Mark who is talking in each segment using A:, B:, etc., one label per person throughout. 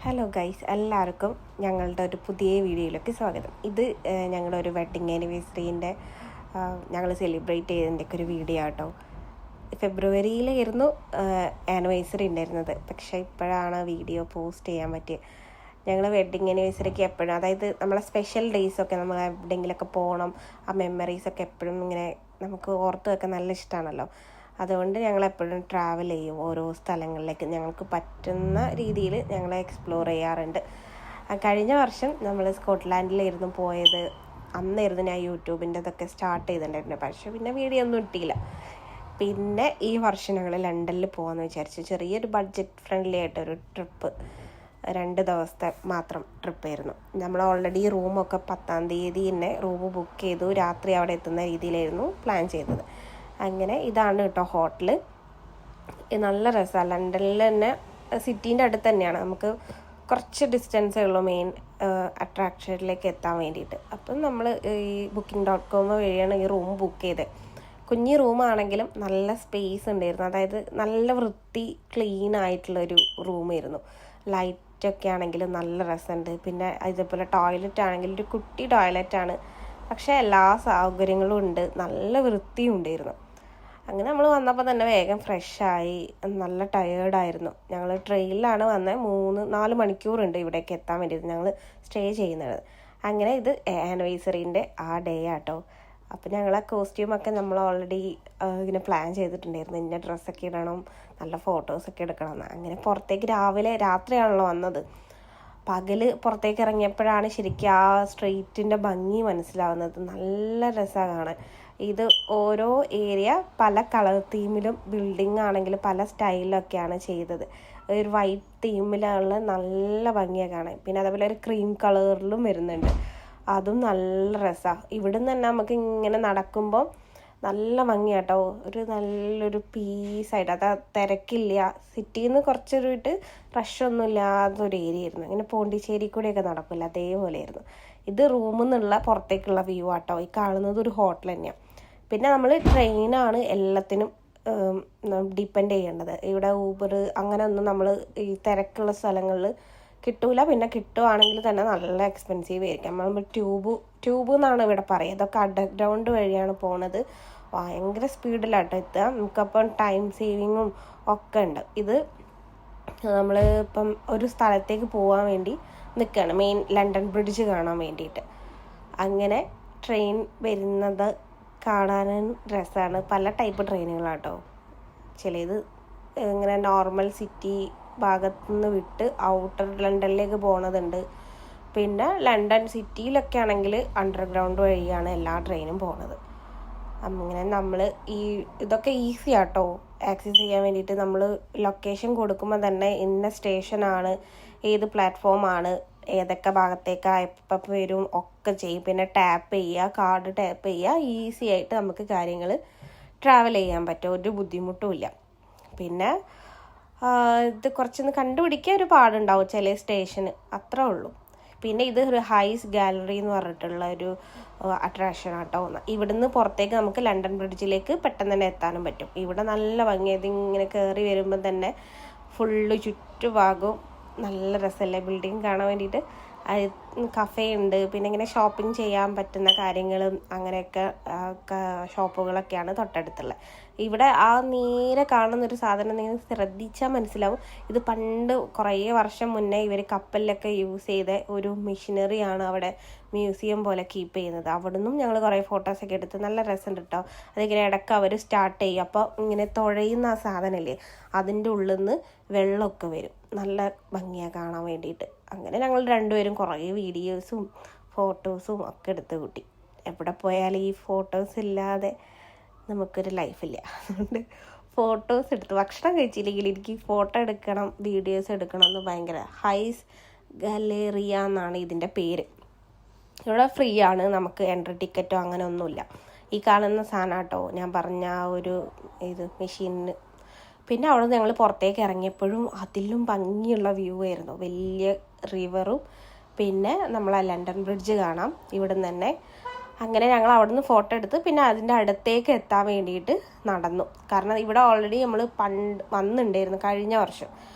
A: Hello guys, എല്ലാവർക്കും ഞങ്ങളുടെ ഒരു പുതിയ വീഡിയോയിലേക്ക് സ്വാഗതം. ഇത് ഞങ്ങളുടെ ഒരു വെഡ്ഡിങ് ആനിവേഴ്സറീൻ്റെ ഞങ്ങൾ സെലിബ്രേറ്റ് ചെയ്തതിൻ്റെയൊക്കെ ഒരു വീഡിയോ ആട്ടോ. ഫെബ്രുവരിയിലായിരുന്നു ആനിവേഴ്സറി ഉണ്ടായിരുന്നത്, പക്ഷേ ഇപ്പോഴാണ് വീഡിയോ പോസ്റ്റ് ചെയ്യാൻ പറ്റിയത്. ഞങ്ങൾ വെഡ്ഡിങ് ആനിവേഴ്സറിക്ക് എപ്പോഴും, അതായത് നമ്മളെ സ്പെഷ്യൽ ഡേയ്സൊക്കെ നമ്മൾ എവിടെയെങ്കിലുമൊക്കെ പോകണം, ആ മെമ്മറീസൊക്കെ എപ്പോഴും ഇങ്ങനെ നമുക്ക് ഓർത്ത് വെക്കാൻ നല്ല ഇഷ്ടമാണല്ലോ. അതുകൊണ്ട് ഞങ്ങളെപ്പോഴും ട്രാവൽ ചെയ്യും, ഓരോ സ്ഥലങ്ങളിലേക്ക് ഞങ്ങൾക്ക് പറ്റുന്ന രീതിയിൽ ഞങ്ങൾ എക്സ്പ്ലോർ ചെയ്യാറുണ്ട്. കഴിഞ്ഞ വർഷം നമ്മൾ സ്കോട്ട്ലാൻഡിലായിരുന്നു പോയത്. അന്നായിരുന്നു ഞാൻ യൂട്യൂബിൻ്റെ ഇതൊക്കെ സ്റ്റാർട്ട് ചെയ്തിട്ടുണ്ടായിരുന്നത്, പക്ഷേ പിന്നെ വീഡിയോ ഒന്നും ഇട്ടില്ല. പിന്നെ ഈ വർഷം ഞങ്ങൾ ലണ്ടനിൽ പോകാമെന്ന് വിചാരിച്ചു. ചെറിയൊരു ബഡ്ജറ്റ് ഫ്രണ്ട്ലി ആയിട്ടൊരു ട്രിപ്പ്, 2 ദിവസത്തെ മാത്രം ട്രിപ്പായിരുന്നു. നമ്മൾ ഓൾറെഡി റൂമൊക്കെ 10-ാം തീയതി തന്നെ റൂം ബുക്ക് ചെയ്തു, രാത്രി അവിടെ എത്തുന്ന രീതിയിലായിരുന്നു പ്ലാൻ ചെയ്തത്. അങ്ങനെ ഇതാണ് കേട്ടോ ഹോട്ടൽ. നല്ല രസമാണ്. ലണ്ടനിൽ തന്നെ സിറ്റീൻ്റെ അടുത്ത് തന്നെയാണ്, നമുക്ക് കുറച്ച് ഡിസ്റ്റൻസേ ഉള്ളൂ മെയിൻ അട്രാക്ഷനിലേക്ക് എത്താൻ വേണ്ടിയിട്ട്. അപ്പം നമ്മൾ ഈ booking.com വഴിയാണ് ഈ റൂം ബുക്ക് ചെയ്തത്. കുഞ്ഞി റൂമാണെങ്കിലും നല്ല സ്പേസ് ഉണ്ടായിരുന്നു, അതായത് നല്ല വൃത്തി ക്ലീൻ ആയിട്ടുള്ളൊരു റൂമായിരുന്നു. ലൈറ്റൊക്കെ ആണെങ്കിലും നല്ല രസമുണ്ട്. പിന്നെ ഇതേപോലെ ടോയ്ലറ്റ് ആണെങ്കിലും ഒരു കുട്ടി ടോയ്ലറ്റാണ്, പക്ഷേ എല്ലാ സൗകര്യങ്ങളും ഉണ്ട്, നല്ല വൃത്തിയും ഉണ്ടായിരുന്നു. അങ്ങനെ നമ്മൾ വന്നപ്പോൾ തന്നെ വേഗം ഫ്രഷായി, നല്ല ടയേർഡായിരുന്നു. ഞങ്ങൾ ട്രെയിനിലാണ് വന്നത്. 3-4 മണിക്കൂറുണ്ട് ഇവിടേക്ക് എത്താൻ വേണ്ടിയിട്ട് ഞങ്ങൾ സ്റ്റേ ചെയ്യുന്നത്. അങ്ങനെ ഇത് ആനിവേഴ്സറീൻ്റെ ആ ഡേ ആട്ടോ. അപ്പം ഞങ്ങൾ ആ കോസ്റ്റ്യൂമൊക്കെ നമ്മൾ ഓൾറെഡി ഇങ്ങനെ പ്ലാൻ ചെയ്തിട്ടുണ്ടായിരുന്നു, ഇന്ന ഡ്രസ്സൊക്കെ ഇടണം, നല്ല ഫോട്ടോസൊക്കെ എടുക്കണമെന്ന്. അങ്ങനെ പുറത്തേക്ക് രാത്രിയാണല്ലോ വന്നത്. പകൽ പുറത്തേക്ക് ഇറങ്ങിയപ്പോഴാണ് ശരിക്കും ആ സ്ട്രീറ്റിൻ്റെ ഭംഗി മനസ്സിലാവുന്നത്. നല്ല രസമാണ് കാണാൻ. ഇത് ഓരോ ഏരിയ പല കളർ തീമിലും, ബിൽഡിംഗ് ആണെങ്കിൽ പല സ്റ്റൈലൊക്കെയാണ് ചെയ്തത്. ഒരു വൈറ്റ് തീമിലുള്ള നല്ല ഭംഗിയാണ് കാണാൻ. പിന്നെ അതേപോലെ ഒരു ക്രീം കളറിലും വരുന്നുണ്ട്, അതും നല്ല രസമാണ്. ഇവിടുന്ന് തന്നെ നമുക്ക് ഇങ്ങനെ നടക്കുമ്പോൾ നല്ല ഭംഗിയാട്ടോ. നല്ലൊരു പീസായിട്ട്, അത് തിരക്കില്ല. സിറ്റിയിൽ നിന്ന് കുറച്ചൊരു വിട്ട് റഷൊന്നും ഇല്ലാത്തൊരു ഏരിയ ആയിരുന്നു. ഇങ്ങനെ പോണ്ടിച്ചേരി കൂടെയൊക്കെ നടക്കില്ല, അതേപോലെയായിരുന്നു. ഇത് റൂമിൽ നിന്നുള്ള പുറത്തേക്കുള്ള വ്യൂ ആട്ടോ. ഈ കാണുന്നത് ഒരു ഹോട്ടൽ തന്നെയാണ്. പിന്നെ നമ്മൾ ട്രെയിനാണ് എല്ലാത്തിനും ഡിപ്പെൻഡ് ചെയ്യേണ്ടത്. ഇവിടെ ഊബർ അങ്ങനെ ഒന്നും നമ്മൾ ഈ തിരക്കുള്ള സ്ഥലങ്ങളിൽ കിട്ടൂല. പിന്നെ കിട്ടുവാണെങ്കിൽ തന്നെ നല്ല എക്സ്പെൻസീവ് ആയിരിക്കും. നമ്മൾ ട്യൂബ് എന്നാണ് ഇവിടെ പറയുക. ഇതൊക്കെ അണ്ടർഗ്രൗണ്ട് വഴിയാണ് പോണത്. ഭയങ്കര സ്പീഡിലാട്ടോ എത്തുക. നമുക്കപ്പം ടൈം സേവിങ്ങും ഒക്കെ ഉണ്ട്. ഇത് നമ്മൾ ഇപ്പം ഒരു സ്ഥലത്തേക്ക് പോകാൻ വേണ്ടി നിൽക്കുകയാണ്, മെയിൻ ലണ്ടൻ ബ്രിഡ്ജ് കാണാൻ വേണ്ടിയിട്ട്. അങ്ങനെ ട്രെയിൻ വരുന്നത് കാണാനും രസമാണ്. പല ടൈപ്പ് ട്രെയിനുകളാട്ടോ. ചിലത് ഇങ്ങനെ നോർമൽ സിറ്റി ഭാഗത്തുനിന്ന് വിട്ട് ഔട്ടർ ലണ്ടനിലേക്ക് പോണതുണ്ട്. പിന്നെ ലണ്ടൻ സിറ്റിയിലൊക്കെ ആണെങ്കിൽ അണ്ടർഗ്രൗണ്ട് വഴിയാണ് എല്ലാ ട്രെയിനും പോണത്. അങ്ങനെ നമ്മൾ ഇതൊക്കെ ഈസി ആട്ടോ ആക്സസ് ചെയ്യാൻ വേണ്ടിയിട്ട്. നമ്മൾ ലൊക്കേഷൻ കൊടുക്കുമ്പോൾ തന്നെ ഇന്ന സ്റ്റേഷനാണ്, ഏത് പ്ലാറ്റ്ഫോമാണ്, ഏതൊക്കെ ഭാഗത്തേക്കാണ് എപ്പം വരും ഒക്കെ ചെയ്യും. പിന്നെ ടാപ്പ് ചെയ്യുക, കാർഡ് ടാപ്പ് ചെയ്യുക, ഈസി ആയിട്ട് നമുക്ക് കാര്യങ്ങൾ ട്രാവൽ ചെയ്യാൻ പറ്റും, ഒരു ബുദ്ധിമുട്ടുമില്ല. പിന്നെ ഇത് കുറച്ചൊന്ന് കണ്ടുപിടിക്കാൻ ഒരു പാടുണ്ടാവും ചില സ്റ്റേഷന്, അത്രേ ഉള്ളൂ. പിന്നെ ഇത് ഒരു ഹൈസ് ഗാലറി എന്ന് പറഞ്ഞിട്ടുള്ള ഒരു അട്രാക്ഷൻ ആട്ടോ. ഇവിടുന്ന് പുറത്തേക്ക് നമുക്ക് ലണ്ടൻ ബ്രിഡ്ജിലേക്ക് പെട്ടെന്ന് തന്നെ എത്താനും പറ്റും. ഇവിടെ നല്ല ഭംഗിയായത്, ഇങ്ങനെ കയറി വരുമ്പോൾ തന്നെ ഫുള്ള് ചുറ്റുഭാഗവും നല്ല രസമല്ലേ ബിൽഡിങ് കാണാൻ വേണ്ടിയിട്ട്. കഫേ ഉണ്ട്, പിന്നെ ഇങ്ങനെ ഷോപ്പിംഗ് ചെയ്യാൻ പറ്റുന്ന കാര്യങ്ങളും അങ്ങനെയൊക്കെ ഷോപ്പുകളൊക്കെയാണ് തൊട്ടടുത്തുള്ളത്. ഇവിടെ ആ നേരെ കാണുന്നൊരു സാധനം നിങ്ങൾ ശ്രദ്ധിച്ചാൽ മനസ്സിലാവും. ഇത് പണ്ട് കുറേ വർഷം മുന്നേ ഇവർ കപ്പലിലൊക്കെ യൂസ് ചെയ്ത ഒരു മെഷീനറിയാണ് അവിടെ മ്യൂസിയം പോലെ കീപ്പ് ചെയ്യുന്നത്. അവിടെ നിന്നും ഞങ്ങൾ കുറേ ഫോട്ടോസൊക്കെ എടുത്ത് നല്ല രസമുണ്ട് കേട്ടോ. അതിങ്ങനെ ഇടയ്ക്ക് അവർ സ്റ്റാർട്ട് ചെയ്യും, അപ്പോൾ ഇങ്ങനെ തുഴയുന്ന ആ സാധനമല്ലേ, അതിൻ്റെ ഉള്ളിൽ നിന്ന് വെള്ളമൊക്കെ വരും. നല്ല ഭംഗിയാണ് കാണാൻ വേണ്ടിയിട്ട്. അങ്ങനെ ഞങ്ങൾ രണ്ടുപേരും കുറേ വീഡിയോസും ഫോട്ടോസും ഒക്കെ എടുത്ത് കൂട്ടി. എവിടെ പോയാലും ഈ ഫോട്ടോസ് ഇല്ലാതെ നമുക്കൊരു ലൈഫില്ല. അതുകൊണ്ട് ഫോട്ടോസ് എടുത്ത്, ഭക്ഷണം കഴിച്ചില്ലെങ്കിൽ എനിക്ക് ഫോട്ടോ എടുക്കണം, വീഡിയോസ് എടുക്കണം എന്ന് ഭയങ്കര. ഹൈസ് ഗാലറിയ എന്നാണ് ഇതിൻ്റെ പേര്. ഇവിടെ ഫ്രീ ആണ്, നമുക്ക് എൻട്രി ടിക്കറ്റോ അങ്ങനെ ഒന്നുമില്ല. ഈ കാണുന്ന സാധനം കേട്ടോ ഞാൻ പറഞ്ഞ ആ ഒരു മെഷീനിന്. പിന്നെ അവിടെ ഞങ്ങൾ പുറത്തേക്ക് ഇറങ്ങിയപ്പോഴും അതിലും ഭംഗിയുള്ള വ്യൂ ആയിരുന്നു. വലിയ റിവറും പിന്നെ നമ്മളെ ലണ്ടൻ ബ്രിഡ്ജ് കാണാം ഇവിടുന്ന് തന്നെ. അങ്ങനെ ഞങ്ങൾ അവിടെ നിന്ന് ഫോട്ടോ എടുത്ത് പിന്നെ അതിൻ്റെ അടുത്തേക്ക് എത്താൻ വേണ്ടിയിട്ട് നടന്നു. കാരണം ഇവിടെ ഓൾറെഡി നമ്മൾ പണ്ട് വന്നിട്ടുണ്ടായിരുന്നു കഴിഞ്ഞ വർഷം,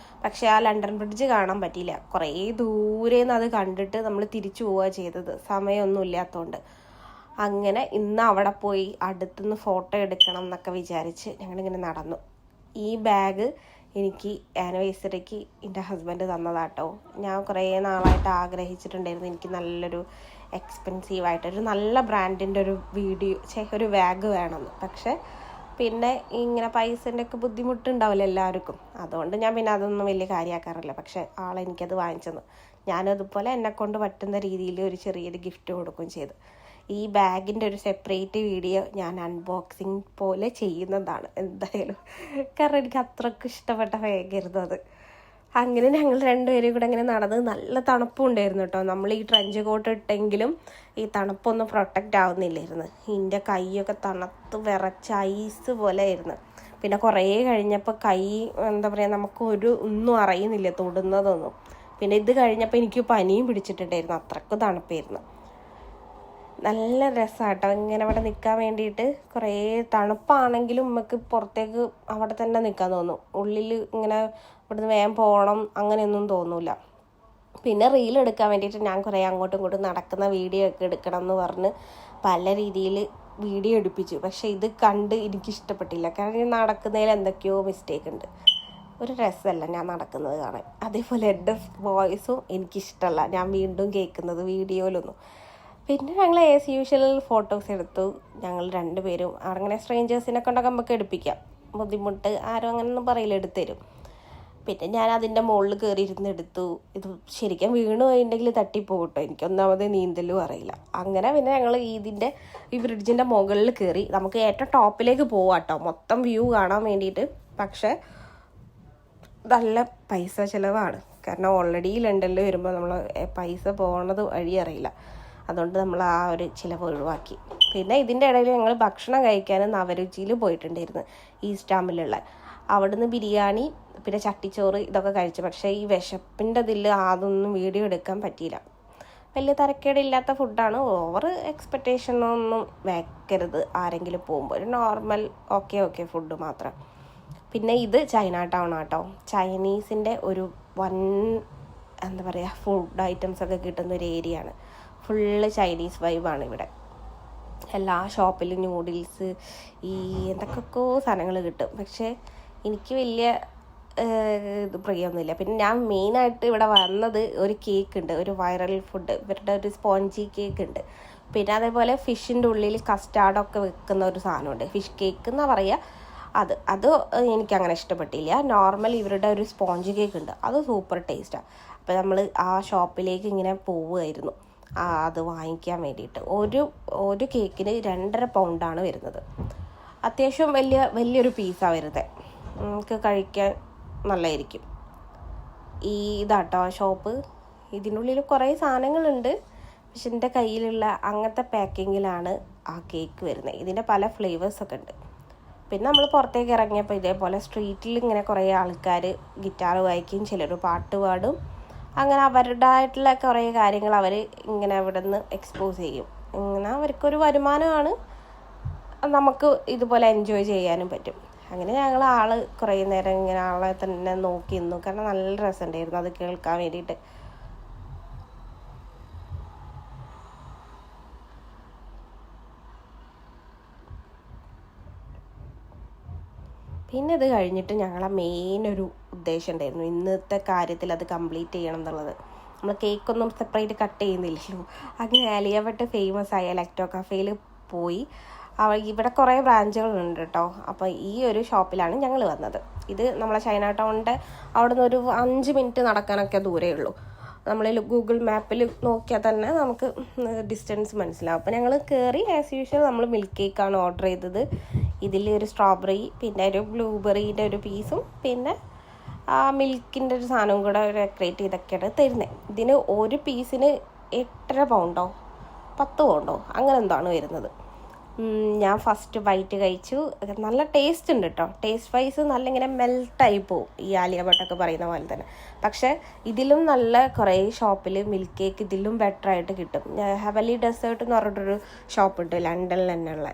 A: പക്ഷേ ആ ലണ്ടൻ ബ്രിഡ്ജ് കാണാൻ പറ്റിയില്ല. കുറേ ദൂരേന്ന് അത് കണ്ടിട്ട് നമ്മൾ തിരിച്ചു പോവുക ചെയ്തത്, സമയമൊന്നും ഇല്ലാത്തതുകൊണ്ട്. അങ്ങനെ ഇന്ന് അവിടെ പോയി അടുത്തുനിന്ന് ഫോട്ടോ എടുക്കണം എന്നൊക്കെ വിചാരിച്ച് ഞങ്ങളിങ്ങനെ നടന്നു. ഈ ബാഗ് എനിക്ക് ആനിവേഴ്സറിക്ക് എൻ്റെ ഹസ്ബൻഡ് തന്നതാട്ടോ. ഞാൻ കുറേ നാളായിട്ട് ആഗ്രഹിച്ചിട്ടുണ്ടായിരുന്നു എനിക്ക് നല്ലൊരു എക്സ്പെൻസീവായിട്ട് ഒരു നല്ല ബ്രാൻഡിൻ്റെ ഒരു ബാഗ് വേണമെന്ന്. പക്ഷേ പിന്നെ ഇങ്ങനെ പൈസൻ്റെ ഒക്കെ ബുദ്ധിമുട്ടുണ്ടാവില്ല എല്ലാവർക്കും, അതുകൊണ്ട് ഞാൻ പിന്നെ അതൊന്നും വലിയ കാര്യമാക്കാറില്ല. പക്ഷേ ആളെനിക്കത് വാങ്ങിച്ചു തന്നു. ഞാനതുപോലെ എന്നെക്കൊണ്ട് പറ്റുന്ന രീതിയിൽ ഒരു ചെറിയൊരു ഗിഫ്റ്റ് കൊടുക്കുകയും ചെയ്തു. ഈ ബാഗിൻ്റെ ഒരു സെപ്പറേറ്റ് വീഡിയോ ഞാൻ അൺബോക്സിങ് പോലെ ചെയ്യുന്നതാണ് എന്തായാലും, കാരണം എനിക്ക് അത്രയ്ക്ക് ഇഷ്ടപ്പെട്ട ബാഗായിരുന്നു അത്. അങ്ങനെ ഞങ്ങൾ രണ്ടുപേരും കൂടെ ഇങ്ങനെ നടന്ന്, നല്ല തണുപ്പും ഉണ്ടായിരുന്നു കേട്ടോ. നമ്മൾ ഈ ട്രെഞ്ച് കോട്ട് ഇട്ടെങ്കിലും ഈ തണുപ്പൊന്നും പ്രൊട്ടക്റ്റ് ആവുന്നില്ലായിരുന്നു. എൻ്റെ കൈയൊക്കെ തണുത്ത് വിറച്ച് ഐസ് പോലെ ആയിരുന്നു. പിന്നെ കുറേ കഴിഞ്ഞപ്പോൾ കൈ എന്താ പറയുക, നമുക്ക് ഒന്നും അറിയുന്നില്ല തൊടുന്നതൊന്നും. പിന്നെ ഇത് കഴിഞ്ഞപ്പോൾ എനിക്ക് പനിയും പിടിച്ചിട്ടുണ്ടായിരുന്നു, അത്രയ്ക്ക് തണുപ്പായിരുന്നു. നല്ല രസമാട്ടോ ഇങ്ങനെ അവിടെ നിൽക്കാൻ വേണ്ടിയിട്ട്. കുറേ തണുപ്പാണെങ്കിലും നമുക്ക് പുറത്തേക്ക് അവിടെ തന്നെ നിൽക്കാൻ തോന്നും. ഉള്ളിൽ ഇങ്ങനെ ഇവിടുന്ന് വേഗം പോകണം അങ്ങനെയൊന്നും തോന്നില്ല. പിന്നെ റീൽ എടുക്കാൻ വേണ്ടിയിട്ട് ഞാൻ കുറേ അങ്ങോട്ടും ഇങ്ങോട്ടും നടക്കുന്ന വീഡിയോ ഒക്കെ എടുക്കണം എന്ന് പറഞ്ഞ് പല രീതിയിൽ വീഡിയോ എടുപ്പിച്ചു. പക്ഷേ ഇത് കണ്ട് എനിക്കിഷ്ടപ്പെട്ടില്ല, കാരണം നടക്കുന്നതിൽ എന്തൊക്കെയോ മിസ്റ്റേക്ക് ഉണ്ട്. ഒരു രസമല്ല ഞാൻ നടക്കുന്നത് കാണാൻ. അതേപോലെ എൻ്റെ വോയിസും എനിക്കിഷ്ടമല്ല ഞാൻ വീണ്ടും കേൾക്കുന്നത് വീഡിയോയിലൊന്നും. പിന്നെ ഞങ്ങൾ ആസ് യൂഷ്വൽ ഫോട്ടോസ് എടുത്തു. ഞങ്ങൾ രണ്ടുപേരും അങ്ങനെ സ്ട്രേഞ്ചേഴ്സിനെ കൊണ്ടൊക്കെ നമുക്ക് എടുപ്പിക്കാം, ബുദ്ധിമുട്ട് ആരും അങ്ങനെയൊന്നും പറയില്ല, എടുത്തരും. പിന്നെ ഞാൻ അതിൻ്റെ മുകളിൽ കയറി ഇരുന്ന് എടുത്തു. ഇത് ശരിക്കും വീണ് പോയിട്ടുണ്ടെങ്കിൽ തട്ടിപ്പോകട്ടോ, എനിക്കൊന്നാമത് നീന്തലും അറിയില്ല. അങ്ങനെ പിന്നെ ഞങ്ങൾ ഈ ബ്രിഡ്ജിൻ്റെ മുകളിൽ കയറി. നമുക്ക് ഏറ്റവും ടോപ്പിലേക്ക് പോവാട്ടോ മൊത്തം വ്യൂ കാണാൻ വേണ്ടിയിട്ട്. പക്ഷേ നല്ല പൈസ ചിലവാണ്, കാരണം ഓൾറെഡി ലണ്ടനിൽ വരുമ്പോൾ നമ്മൾ പൈസ പോകുന്നത് വഴി അറിയില്ല. അതുകൊണ്ട് നമ്മൾ ആ ഒരു ചിലവ് ഒഴിവാക്കി. പിന്നെ ഇതിൻ്റെ ഇടയിൽ ഞങ്ങൾ ഭക്ഷണം കഴിക്കാൻ നവരുചിയിൽ പോയിട്ടുണ്ടായിരുന്നു, ഈസ്റ്റാമ്പിലുള്ള. അവിടുന്ന് ബിരിയാണി പിന്നെ ചട്ടിച്ചോറ് ഇതൊക്കെ കഴിച്ചു. പക്ഷേ ഈ വിശപ്പിൻ്റെ ഇതിൽ അതൊന്നും വീഡിയോ എടുക്കാൻ പറ്റിയില്ല. വലിയ തരക്കേടില്ലാത്ത ഫുഡാണ്, ഓവർ എക്സ്പെക്റ്റേഷനൊന്നും വെക്കരുത് ആരെങ്കിലും പോകുമ്പോൾ. ഒരു നോർമൽ ഓക്കെ ഫുഡ് മാത്രം. പിന്നെ ഇത് ചൈന ടൗൺ ആട്ടോ. ചൈനീസിൻ്റെ ഒരു എന്താ പറയുക ഫുഡ് ഐറ്റംസ് ഒക്കെ കിട്ടുന്ന ഒരു ഏരിയ ആണ്. ഫുള്ള് ചൈനീസ് വൈബാണ് ഇവിടെ. എല്ലാ ഷോപ്പിലും ന്യൂഡിൽസ് എന്തൊക്കെയൊക്കെയോ സാധനങ്ങൾ കിട്ടും. പക്ഷേ എനിക്ക് വലിയ പ്രിയമൊന്നുമില്ല. പിന്നെ ഞാൻ മെയിനായിട്ട് ഇവിടെ വന്നത് ഒരു കേക്ക് ഉണ്ട്, ഒരു വൈറൽ ഫുഡ്, ഇവരുടെ ഒരു സ്പോഞ്ചി കേക്ക് ഉണ്ട്. പിന്നെ അതേപോലെ ഫിഷിൻ്റെ ഉള്ളിൽ കസ്റ്റാർഡൊക്കെ വെക്കുന്ന ഒരു സാധനമുണ്ട്, ഫിഷ് കേക്ക് എന്നാണ് പറയുക. അത് എനിക്കങ്ങനെ ഇഷ്ടപ്പെട്ടില്ല. നോർമൽ ഇവരുടെ ഒരു സ്പോഞ്ച് കേക്ക് ഉണ്ട്, അത് സൂപ്പർ ടേസ്റ്റാണ്. അപ്പോൾ നമ്മൾ ആ ഷോപ്പിലേക്ക് ഇങ്ങനെ പോവുമായിരുന്നു അത് വാങ്ങിക്കാൻ വേണ്ടിയിട്ട്. ഒരു കേക്കിന് 2.5 പൗണ്ടാണ് വരുന്നത്. അത്യാവശ്യം വലിയൊരു പീസാണ് വരുന്നത്, നമുക്ക് കഴിക്കാൻ നല്ലതായിരിക്കും. ഇതാട്ടോ ഷോപ്പ്. ഇതിനുള്ളിൽ കുറേ സാധനങ്ങളുണ്ട്, പക്ഷെ എൻ്റെ കയ്യിലുള്ള അങ്ങനത്തെ പാക്കിങ്ങിലാണ് ആ കേക്ക് വരുന്നത്. ഇതിൻ്റെ പല ഫ്ലേവേഴ്സൊക്കെ ഉണ്ട്. പിന്നെ നമ്മൾ പുറത്തേക്ക് ഇറങ്ങിയപ്പോൾ ഇതേപോലെ സ്ട്രീറ്റിൽ ഇങ്ങനെ കുറേ ആൾക്കാർ ഗിറ്റാർ വായിക്കും, ചിലർ പാട്ട് പാടും. അങ്ങനെ അവരുടേതായിട്ടുള്ള കുറേ കാര്യങ്ങൾ അവർ ഇങ്ങനെ അവിടെ നിന്ന് എക്സ്പോസ് ചെയ്യും. ഇങ്ങനെ അവർക്കൊരു വരുമാനമാണ്, നമുക്ക് ഇതുപോലെ എൻജോയ് ചെയ്യാനും പറ്റും. അങ്ങനെ ഞങ്ങൾ കുറേ നേരം ഇങ്ങനെ ആളെ തന്നെ നോക്കി നിന്നു, കാരണം നല്ല രസമുണ്ടായിരുന്നു അത് കേൾക്കാൻ വേണ്ടിയിട്ട്. പിന്നെ ഇത് കഴിഞ്ഞിട്ട് ഞങ്ങളെ മെയിൻ ഒരു ഉദ്ദേശം ഉണ്ടായിരുന്നു, ഇന്നത്തെ കാര്യത്തിൽ അത് കംപ്ലീറ്റ് ചെയ്യണം എന്നുള്ളത്. നമ്മൾ കേക്കൊന്നും സെപ്പറേറ്റ് കട്ട് ചെയ്യുന്നില്ലല്ലോ. അങ്ങനെ ആലിയ ഭട്ട് ഫേമസ് ആയ ലെക്ടോ കഫേയിൽ പോയി. ഇവിടെ കുറേ ബ്രാഞ്ചുകളുണ്ട് കേട്ടോ. അപ്പോൾ ഈ ഒരു ഷോപ്പിലാണ് ഞങ്ങൾ വന്നത്. ഇത് നമ്മളെ ചൈന ടൗണിൻ്റെ അവിടെ നിന്ന് ഒരു 5 മിനിറ്റ് നടക്കാനൊക്കെ ദൂരേ ഉള്ളൂ. നമ്മൾ ഗൂഗിൾ മാപ്പിൽ നോക്കിയാൽ തന്നെ നമുക്ക് ഡിസ്റ്റൻസ് മനസ്സിലാവും. അപ്പോൾ ഞങ്ങൾ കയറി ആസ് യൂഷ്വൽ നമ്മൾ മിൽക്ക് കേക്കാണ് ഓർഡർ ചെയ്തത്. ഇതിൽ ഒരു സ്ട്രോബെറി, പിന്നെ ഒരു ബ്ലൂബെറീൻ്റെ ഒരു പീസും, പിന്നെ ആ മിൽക്കിൻ്റെ ഒരു സാധനവും കൂടെ ഡെക്കറേറ്റ് ചെയ്തൊക്കെയാണ് തരുന്നത്. ഇതിന് ഒരു പീസിന് 8.5 പൗണ്ടോ 10 പൗണ്ടോ അങ്ങനെ എന്താണ് വരുന്നത്. ഞാൻ ഫസ്റ്റ് ബൈറ്റ് കഴിച്ചു. നല്ല ടേസ്റ്റ് ഉണ്ട് കേട്ടോ. ടേസ്റ്റ് വൈസ് നല്ല ഇങ്ങനെ മെൽട്ടായി പോവും, ഈ ആലിയ ഭട്ടൊക്കെ പറയുന്ന പോലെ തന്നെ. പക്ഷേ ഇതിലും നല്ല കുറേ ഷോപ്പിൽ മിൽക്ക് കേക്ക് ഇതിലും ബെറ്റർ ആയിട്ട് കിട്ടും. ഹെവലി ഡെസേർട്ട് എന്ന് പറഞ്ഞിട്ടൊരു ഷോപ്പുണ്ട് ലണ്ടനിൽ തന്നെയുള്ള.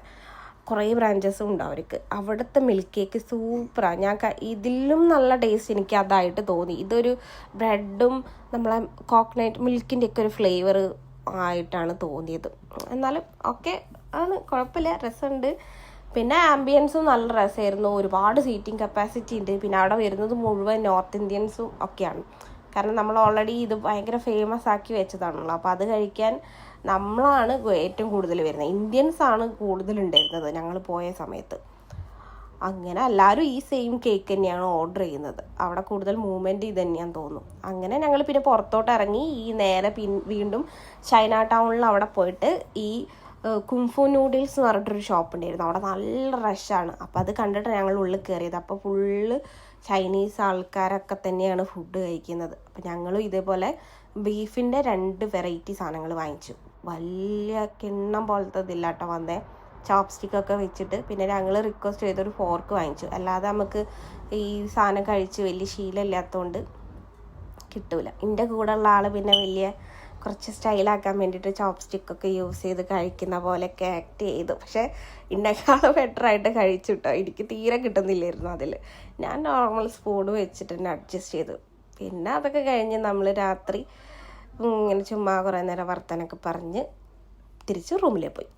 A: കുറേ ബ്രാഞ്ചസും ഉണ്ട് അവർക്ക്. അവിടുത്തെ മിൽക്ക് കേക്ക് സൂപ്പറാണ്. ഇതിലും നല്ല ടേസ്റ്റ് എനിക്ക് അതായിട്ട് തോന്നി. ഇതൊരു ബ്രെഡും നമ്മളെ കോക്കനട്ട് മിൽക്കിൻ്റെ ഒക്കെ ഒരു ഫ്ലേവർ ആയിട്ടാണ് തോന്നിയത്. എന്നാലും ഓക്കെ ആണ്, കുഴപ്പമില്ല, രസമുണ്ട്. പിന്നെ ആംബിയൻസും നല്ല രസമായിരുന്നു. ഒരുപാട് സീറ്റിംഗ് കപ്പാസിറ്റി ഉണ്ട്. പിന്നെ അവിടെ വരുന്നത് മുഴുവൻ നോർത്ത് ഇന്ത്യൻസും ഒക്കെയാണ്. കാരണം നമ്മൾ ഓൾറെഡി ഇത് ഭയങ്കര ഫേമസ് ആക്കി വെച്ചതാണല്ലോ. അപ്പോൾ അത് കഴിക്കാൻ നമ്മളാണ് ഏറ്റവും കൂടുതൽ വരുന്നത്. ഇന്ത്യൻസാണ് കൂടുതലുണ്ടായിരുന്നത് ഞങ്ങൾ പോയ സമയത്ത്. അങ്ങനെ എല്ലാവരും ഈ സെയിം കേക്ക് തന്നെയാണ് ഓർഡർ ചെയ്യുന്നത്. അവിടെ കൂടുതൽ മൂവ്മെൻറ്റ് ഇത് തന്നെയാണെന്ന് തോന്നുന്നു. അങ്ങനെ ഞങ്ങൾ പിന്നെ പുറത്തോട്ട് ഇറങ്ങി നേരെ വീണ്ടും ചൈന ടൗണിൽ അവിടെ പോയിട്ട് ഈ കുംഫു നൂഡിൽസ് എന്ന് പറഞ്ഞിട്ടൊരു ഷോപ്പ് ഉണ്ടായിരുന്നു. അവിടെ നല്ല റഷാണ്. അപ്പോൾ അത് കണ്ടിട്ട് ഞങ്ങൾ ഉള്ളിൽ കയറിയത്. അപ്പോൾ ഫുള്ള് ചൈനീസ് ആൾക്കാരൊക്കെ തന്നെയാണ് ഫുഡ് കഴിക്കുന്നത്. അപ്പോൾ ഞങ്ങളും ഇതേപോലെ ബീഫിൻ്റെ 2 വെറൈറ്റി സാധനങ്ങൾ വാങ്ങിച്ചു. വലിയ കിണ്ണം പോലത്തെ ഇതില്ല കേട്ടോ വന്നേ, ചോപ്സ്റ്റിക്കൊക്കെ വെച്ചിട്ട്. പിന്നെ ഞങ്ങൾ റിക്വസ്റ്റ് ചെയ്തൊരു ഫോർക്ക് വാങ്ങിച്ചു. അല്ലാതെ നമുക്ക് ഈ സാധനം കഴിച്ച് വലിയ ശീലമില്ലാത്തതുകൊണ്ട് കിട്ടൂല. എൻ്റെ കൂടെ ഉള്ള ആൾ പിന്നെ കുറച്ച് സ്റ്റൈലാക്കാൻ വേണ്ടിയിട്ട് ചോപ്സ്റ്റിക്കൊക്കെ യൂസ് ചെയ്ത് കഴിക്കുന്ന പോലെയൊക്കെ ആക്ട് ചെയ്തു. പക്ഷേ എന്നെക്കാളും ബെറ്ററായിട്ട് കഴിച്ചു കേട്ടോ. എനിക്ക് തീരെ കിട്ടുന്നില്ലായിരുന്നു അതിൽ. ഞാൻ നോർമൽ സ്പൂൺ വെച്ചിട്ട് തന്നെ അഡ്ജസ്റ്റ് ചെയ്തു. പിന്നെ അതൊക്കെ കഴിഞ്ഞ് നമ്മൾ രാത്രി ഇങ്ങനെ ചുമ്മാ കുറേ നേരം വർത്തമാനമൊക്കെ പറഞ്ഞ് തിരിച്ച് റൂമിലേക്ക് പോയി.